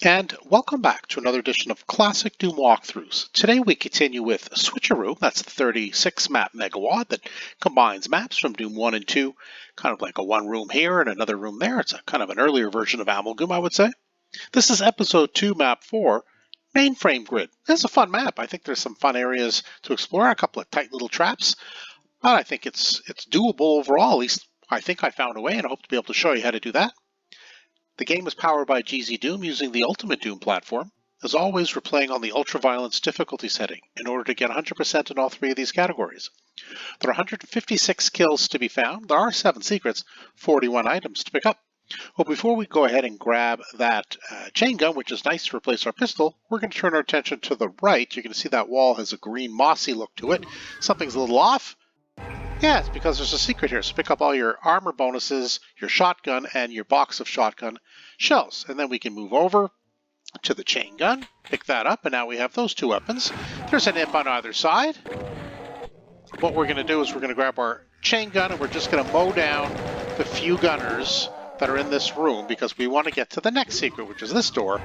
And welcome back to another edition of Classic Doom Walkthroughs. Today we continue with Switcheroom. That's the 36 map MW that combines maps from Doom 1 and 2, kind of like a one room here and another room there. It's a kind of an earlier version of Amalgam, I would say. This is episode 2, map 4, Mainframe Grid. It's a fun map. I think there's some fun areas to explore, a couple of tight little traps, but I think it's doable overall. At least I think I found a way, and I hope to be able to show you how to do that. The game is powered by GZDoom using the Ultimate Doom platform. As always, we're playing on the Ultraviolence difficulty setting in order to get 100% in all three of these categories. There are 156 kills to be found. There are 7 secrets, 41 items to pick up. Well, before we go ahead and grab that chain gun, which is nice to replace our pistol, we're going to turn our attention to the right. You're going to see that wall has a green mossy look to it. Something's a little off. Yeah, it's because there's a secret here. So pick up all your armor bonuses, your shotgun, and your box of shotgun shells. And then we can move over to the chain gun, pick that up, and now we have those 2 weapons. There's an imp on either side. What we're going to do is we're going to grab our chain gun, and we're just going to mow down the few gunners that are in this room because we want to get to the next secret, which is this door.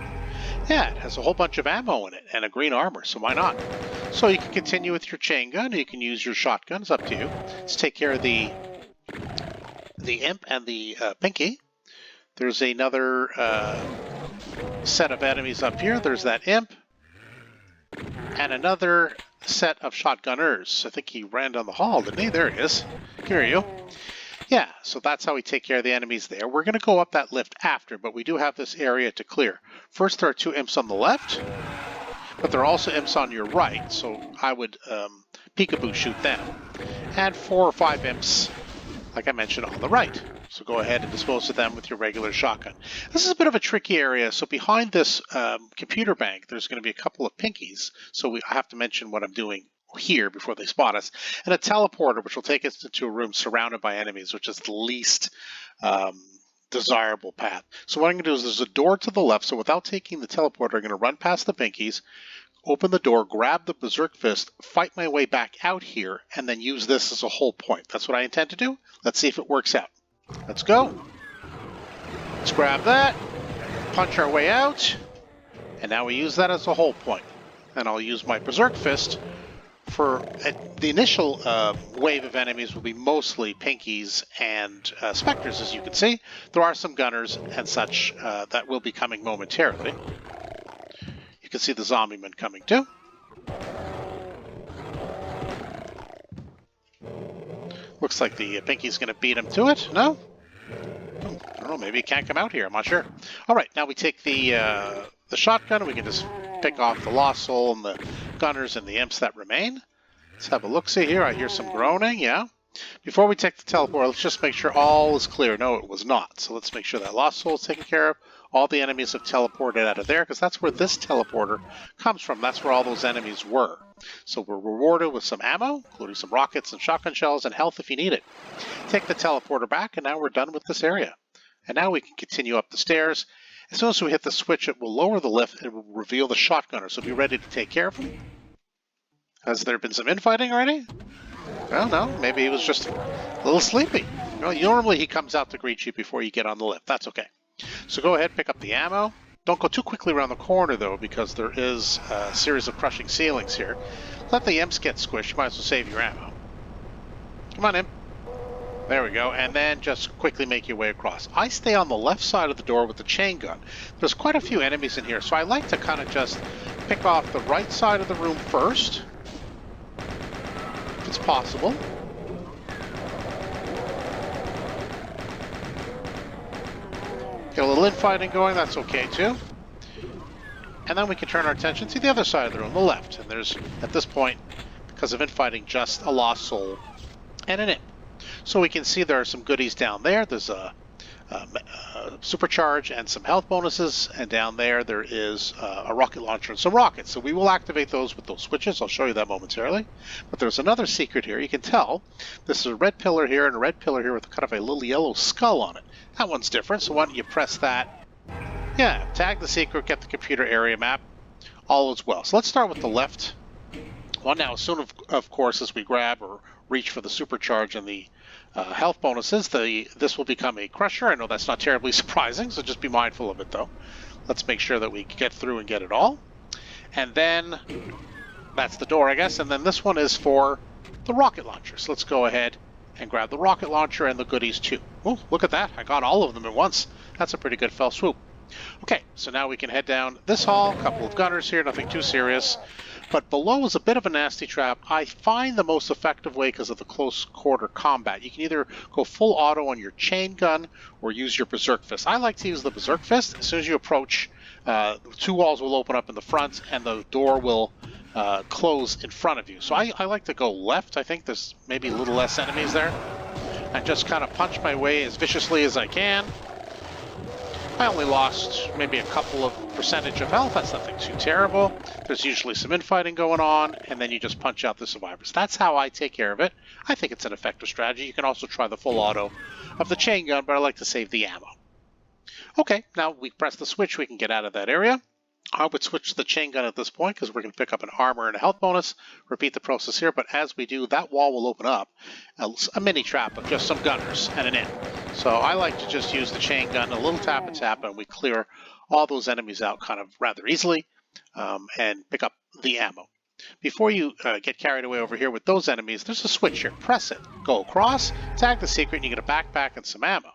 Yeah, it has a whole bunch of ammo in it and a green armor, so why not? So you can continue with your chain gun, or you can use your shotgun. It's up to you. Let's take care of the imp and the pinky. There's another set of enemies up here. There's that imp and another set of shotgunners. I think he ran down the hall, didn't he? There he is. Here you. Yeah, so that's how we take care of the enemies there. We're going to go up that lift after, but we do have this area to clear. First, there are 2 imps on the left, but there are also imps on your right, so I would peekaboo shoot them. And 4 or 5 imps, like I mentioned, on the right. So go ahead and dispose of them with your regular shotgun. This is a bit of a tricky area. So behind this computer bank, there's going to be a couple of pinkies. So I have to mention what I'm doing here before they spot us, and a teleporter which will take us into a room surrounded by enemies, which is the least desirable path. So what I'm going to do is there's a door to the left, so without taking the teleporter, I'm going to run past the pinkies, open the door, grab the Berserk Fist, fight my way back out here, and then use this as a whole point. That's what I intend to do. Let's see if it works out. Let's go. Let's grab that, punch our way out, and now we use that as a whole point. And I'll use my Berserk Fist for the initial wave of enemies will be mostly pinkies and specters, as you can see. There are some gunners and such that will be coming momentarily. You can see the zombie men coming too. Looks like the pinky's going to beat him to it. No? I don't know, maybe he can't come out here. I'm not sure. All right, now we take the shotgun and we can just pick off the Lost Soul and the gunners and the imps that remain. Let's have a look-see here. I hear some groaning, yeah. Before we take the teleport, let's just make sure all is clear. No, it was not. So let's make sure that Lost Soul is taken care of. All the enemies have teleported out of there because that's where this teleporter comes from. That's where all those enemies were. So we're rewarded with some ammo, including some rockets and shotgun shells and health if you need it. Take the teleporter back, and now we're done with this area. And now we can continue up the stairs. As soon as we hit the switch, it will lower the lift and it will reveal the shotgunner. So be ready to take care of him. Has there been some infighting already? Well, no. Maybe he was just a little sleepy. Well, normally he comes out to greet you before you get on the lift. That's okay. So go ahead, pick up the ammo. Don't go too quickly around the corner, though, because there is a series of crushing ceilings here. Let the imps get squished. You might as well save your ammo. Come on, imp. There we go, and then just quickly make your way across. I stay on the left side of the door with the chain gun. There's quite a few enemies in here, so I like to kind of just pick off the right side of the room first, if it's possible. Get a little infighting going, that's okay too. And then we can turn our attention to the other side of the room, the left. And there's, at this point, because of infighting, just a Lost Soul and an imp. So we can see there are some goodies down there. There's a supercharge and some health bonuses, and down there is a rocket launcher and some rockets. So we will activate those with those switches. I'll show you that momentarily. But there's another secret here. You can tell this is a red pillar here and a red pillar here with kind of a little yellow skull on it. That one's different, so why don't you press that? Yeah, tag the secret, get the computer area map. All is well. So let's start with the left one now. As soon of course as we grab or reach for the supercharge and the health bonuses, this will become a crusher. I know that's not terribly surprising, so just be mindful of it though. Let's make sure that we get through and get it all. And then that's the door, I guess. And then this one is for the rocket launcher. So let's go ahead and grab the rocket launcher and the goodies too. Oh, look at that. I got all of them at once. That's a pretty good fell swoop. Okay, so now we can head down this hall. A couple of gunners here, nothing too serious. But below is a bit of a nasty trap. I find the most effective way because of the close quarter combat. You can either go full auto on your chain gun or use your Berserk Fist. I like to use the Berserk Fist. As soon as you approach, 2 walls will open up in the front and the door will close in front of you. So I like to go left. I think there's maybe a little less enemies there. And just kind of punch my way as viciously as I can. I only lost maybe a couple of percentage of health. That's nothing too terrible. There's usually some infighting going on, and then you just punch out the survivors. That's how I take care of it. I think it's an effective strategy. You can also try the full auto of the chain gun, but I like to save the ammo. Okay, now we press the switch, we can get out of that area. I would switch to the chain gun at this point because we're going to pick up an armor and a health bonus. Repeat the process here, but as we do, that wall will open up a mini trap of just some gunners and an in. So I like to just use the chain gun, a little tap and tap, and we clear all those enemies out kind of rather easily and pick up the ammo. Before you get carried away over here with those enemies, there's a switch here. Press it, go across, tag the secret, and you get a backpack and some ammo.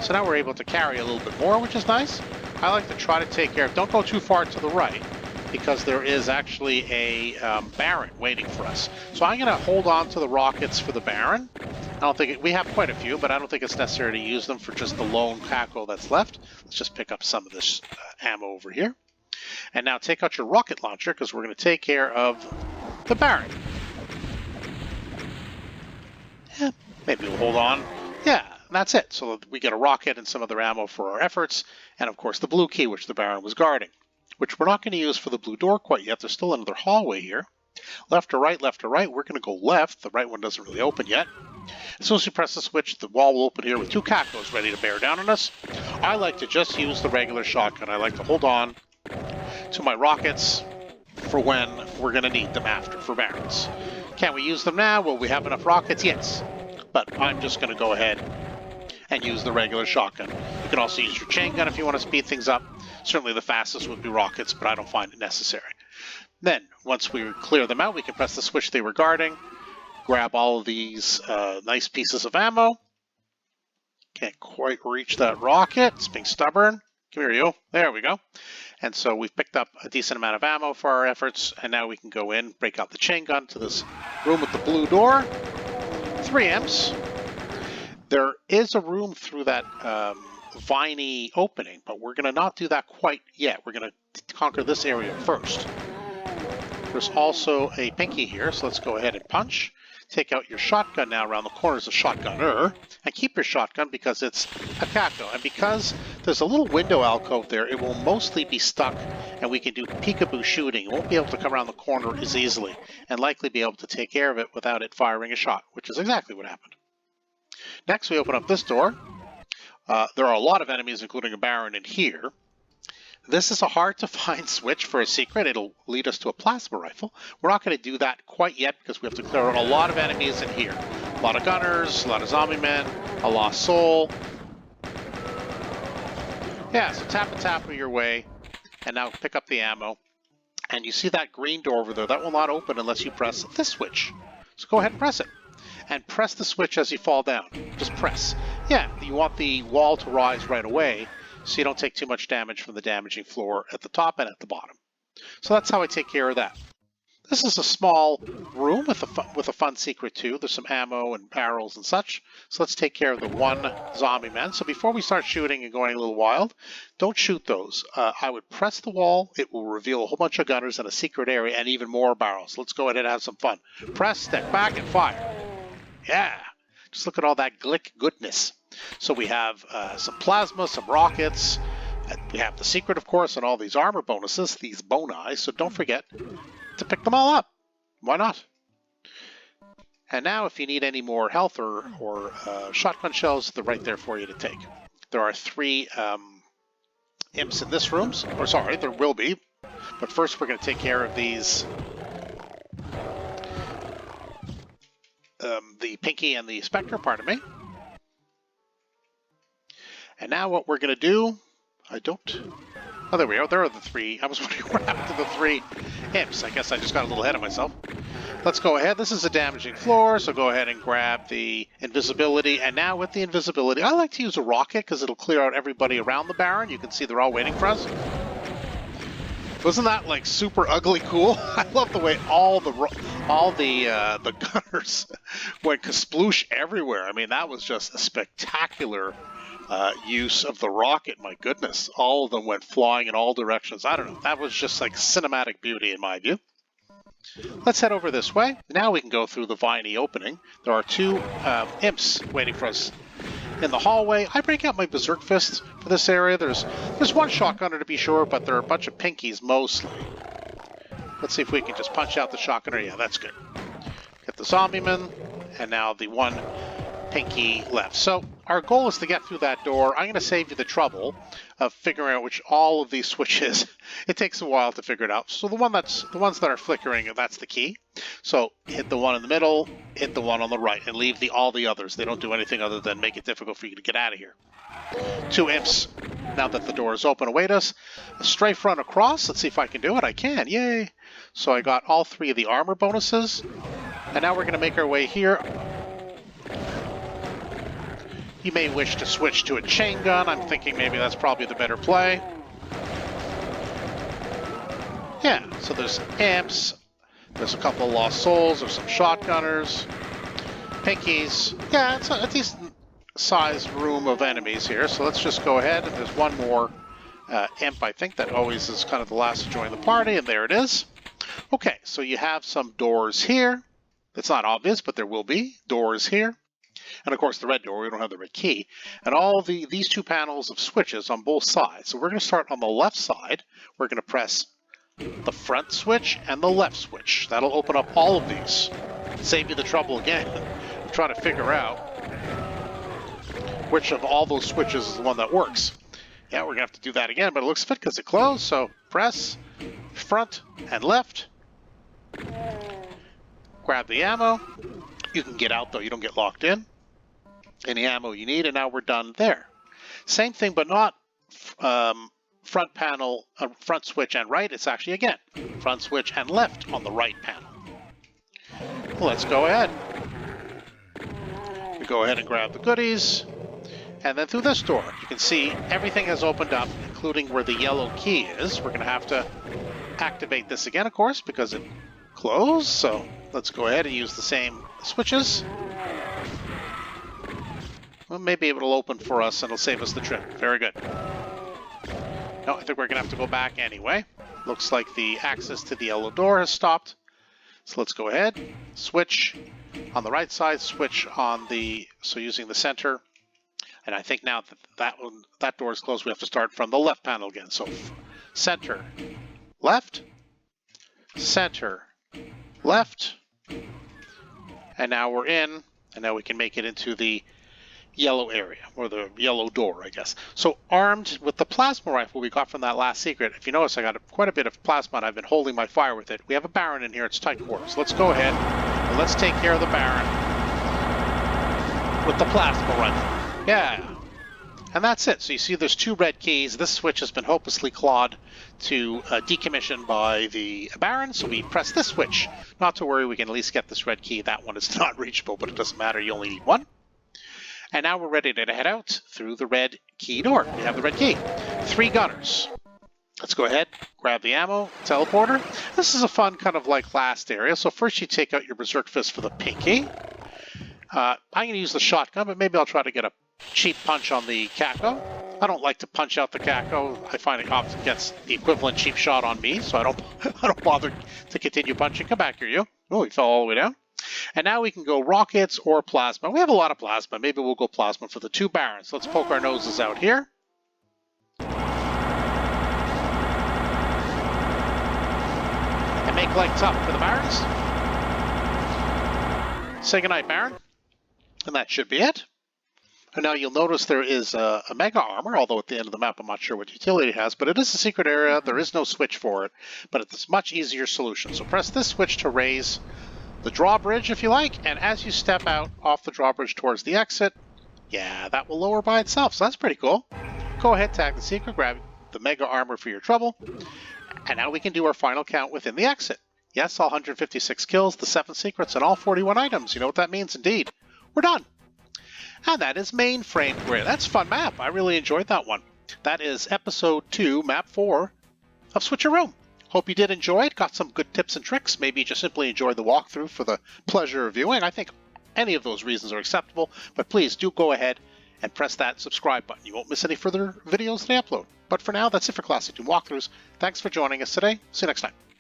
So now we're able to carry a little bit more, which is nice. I like to try to take care of, don't go too far to the right, because there is actually a Baron waiting for us. So I'm going to hold on to the rockets for the Baron. I don't think we have quite a few, but I don't think it's necessary to use them for just the lone tackle that's left. Let's just pick up some of this ammo over here. And now take out your rocket launcher, because we're going to take care of the Baron. Yeah, maybe we'll hold on. Yeah, and that's it. So we get a rocket and some other ammo for our efforts, and of course the blue key, which the Baron was guarding, which we're not going to use for the blue door quite yet. There's still another hallway here. Left to right, left to right. We're going to go left. The right one doesn't really open yet. As soon as you press the switch, the wall will open here with 2 cacos ready to bear down on us. I like to just use the regular shotgun. I like to hold on to my rockets for when we're going to need them after for Barons. Can we use them now? Will we have enough rockets? Yes. But I'm just going to go ahead and use the regular shotgun. You can also use your chain gun if you want to speed things up. Certainly the fastest would be rockets, but I don't find it necessary. Then, once we clear them out, we can press the switch they were guarding, grab all of these nice pieces of ammo. Can't quite reach that rocket. It's being stubborn. Come here, you. There we go. And so we've picked up a decent amount of ammo for our efforts, and now we can go in, break out the chain gun to this room with the blue door. 3 imps. There is a room through that viney opening, but we're going to not do that quite yet. We're going to conquer this area first. There's also a pinky here, so let's go ahead and punch. Take out your shotgun now around the corners of shotgunner, and keep your shotgun because it's a caco. And because there's a little window alcove there, it will mostly be stuck, and we can do peekaboo shooting. It won't be able to come around the corner as easily, and likely be able to take care of it without it firing a shot, which is exactly what happened. Next, we open up this door. There are a lot of enemies, including a Baron in here. This is a hard-to-find switch for a secret. It'll lead us to a plasma rifle. We're not going to do that quite yet because we have to clear out a lot of enemies in here. A lot of gunners, a lot of zombie men, a lost soul. Yeah, so tap and tap your way, and now pick up the ammo. And you see that green door over there. That will not open unless you press this switch. So go ahead and press it. And press the switch as you fall down. Just press. Yeah, you want the wall to rise right away, so you don't take too much damage from the damaging floor at the top and at the bottom. So that's how I take care of that. This is a small room with a fun secret too. There's some ammo and barrels and such. So let's take care of the one zombie man. So before we start shooting and going a little wild, don't shoot those. I would press the wall. It will reveal a whole bunch of gunners in a secret area and even more barrels. Let's go ahead and have some fun. Press, step back, and fire. Yeah, just look at all that glick goodness. So we have some plasma, some rockets, and we have the secret, of course, and all these armor bonuses, these boni, so don't forget to pick them all up. Why not? And now if you need any more health or shotgun shells, they're right there for you to take. There are 3 imps in this room, or sorry, there will be, but first we're going to take care of these the Pinky and the Spectre, pardon me. And now what we're going to do, I don't Oh, there we go. There are the three. I was wondering what happened to the three imps. I guess I just got a little ahead of myself. Let's go ahead. This is a damaging floor, so go ahead and grab the invisibility. And now with the invisibility, I like to use a rocket because it'll clear out everybody around the Baron. You can see they're all waiting for us. Wasn't that like super ugly cool? I love the way all the gunners went kasploosh everywhere. I mean, that was just a spectacular use of the rocket. My goodness, all of them went flying in all directions. I don't know. That was just like cinematic beauty in my view. Let's head over this way. Now we can go through the viney opening. There are two imps waiting for us in the hallway. I break out my Berserk Fist for this area. There's one shotgunner to be sure, but there are a bunch of pinkies mostly. Let's see if we can just punch out the shotgunner. Yeah, that's good. Get the zombieman, and now the one pinky left. So our goal is to get through that door. I'm going to save you the trouble of figuring out which all of these switches. It takes a while to figure it out. So the ones that are flickering, that's the key. So hit the one in the middle, hit the one on the right, and leave all the others. They don't do anything other than make it difficult for you to get out of here. Two imps, now that the door is open, await us. A strafe run across. Let's see if I can do it. I can. Yay. So I got all three of the armor bonuses. And now we're going to make our way here. You may wish to switch to a chain gun. I'm thinking maybe that's probably the better play. Yeah, so there's imps. There's a couple of lost souls. There's some shotgunners. Pinkies. Yeah, it's a decent sized room of enemies here. So let's just go ahead. And there's one more imp, I think, that always is kind of the last to join the party. And there it is. Okay, so you have some doors here. It's not obvious, but there will be doors here. And of course the red door, we don't have the red key. And all these two panels of switches on both sides. So we're going to start on the left side. We're going to press the front switch and the left switch. That'll open up all of these. Save you the trouble again. I'm trying to figure out which of all those switches is the one that works. Yeah, we're going to have to do that again, but it looks fit because it closed. So press front and left. Grab the ammo. You can get out though, you don't get locked in. Any ammo you need, and now we're done there. Same thing, but not front panel, front switch and right. It's actually, again, front switch and left on the right panel. Let's go ahead. We go ahead and grab the goodies. And then through this door, you can see everything has opened up, including where the yellow key is. We're going to have to activate this again, of course, because it closed. So let's go ahead and use the same switches. Well, maybe it'll open for us and it'll save us the trip. Very good. No, I think we're going to have to go back anyway. Looks like the access to the yellow door has stopped. So let's go ahead. Switch on the right side, switch on the, so using the center. And I think now that door is closed, we have to start from the left panel again. So center, left, center, left. And now we're in, and now we can make it into the yellow area, or the yellow door, I guess. So armed with the plasma rifle we got from that last secret, if you notice, I got quite a bit of plasma and I've been holding my fire with it. We have a Baron in here, it's tight quarters. Let's go ahead and let's take care of the Baron with the plasma rifle. Yeah. And that's it. So you see there's two red keys. This switch has been hopelessly clawed to decommission by the Baron, so we press this switch. Not to worry, we can at least get this red key. That one is not reachable, but it doesn't matter, you only need one. And now we're ready to head out through the red key door. We have the red key. 3 gunners. Let's go ahead, grab the ammo, teleporter. This is a fun kind of like last area. So first you take out your Berserk Fist for the pinky. I'm going to use the shotgun, but maybe I'll try to get a cheap punch on the Kako. I don't like to punch out the Kako. I find it often gets the equivalent cheap shot on me, so I don't bother to continue punching. Come back here, you. Oh, he fell all the way down. And now we can go rockets or plasma. We have a lot of plasma. Maybe we'll go plasma for the 2 Barons. Let's poke our noses out here. And make legs up for the Barons. Say goodnight, Baron. And that should be it. And now you'll notice there is a Mega Armor, although at the end of the map I'm not sure what utility it has, but it is a secret area. There is no switch for it, but it's a much easier solution. So press this switch to raise the drawbridge, if you like, and as you step out off the drawbridge towards the exit, yeah, that will lower by itself, so that's pretty cool. Go ahead, tag the secret, grab the Mega Armor for your trouble. And now we can do our final count within the exit. Yes, all 156 kills, the 7 secrets, and all 41 items. You know what that means, indeed. We're done. And that is Mainframe Grid. That's a fun map. I really enjoyed that one. That is Episode 2, Map 4 of Switcheroom. Hope you did enjoy it. Got some good tips and tricks. Maybe you just simply enjoyed the walkthrough for the pleasure of viewing. I think any of those reasons are acceptable. But please do go ahead and press that subscribe button. You won't miss any further videos that I upload. But for now, that's it for Classic Doom Walkthroughs. Thanks for joining us today. See you next time.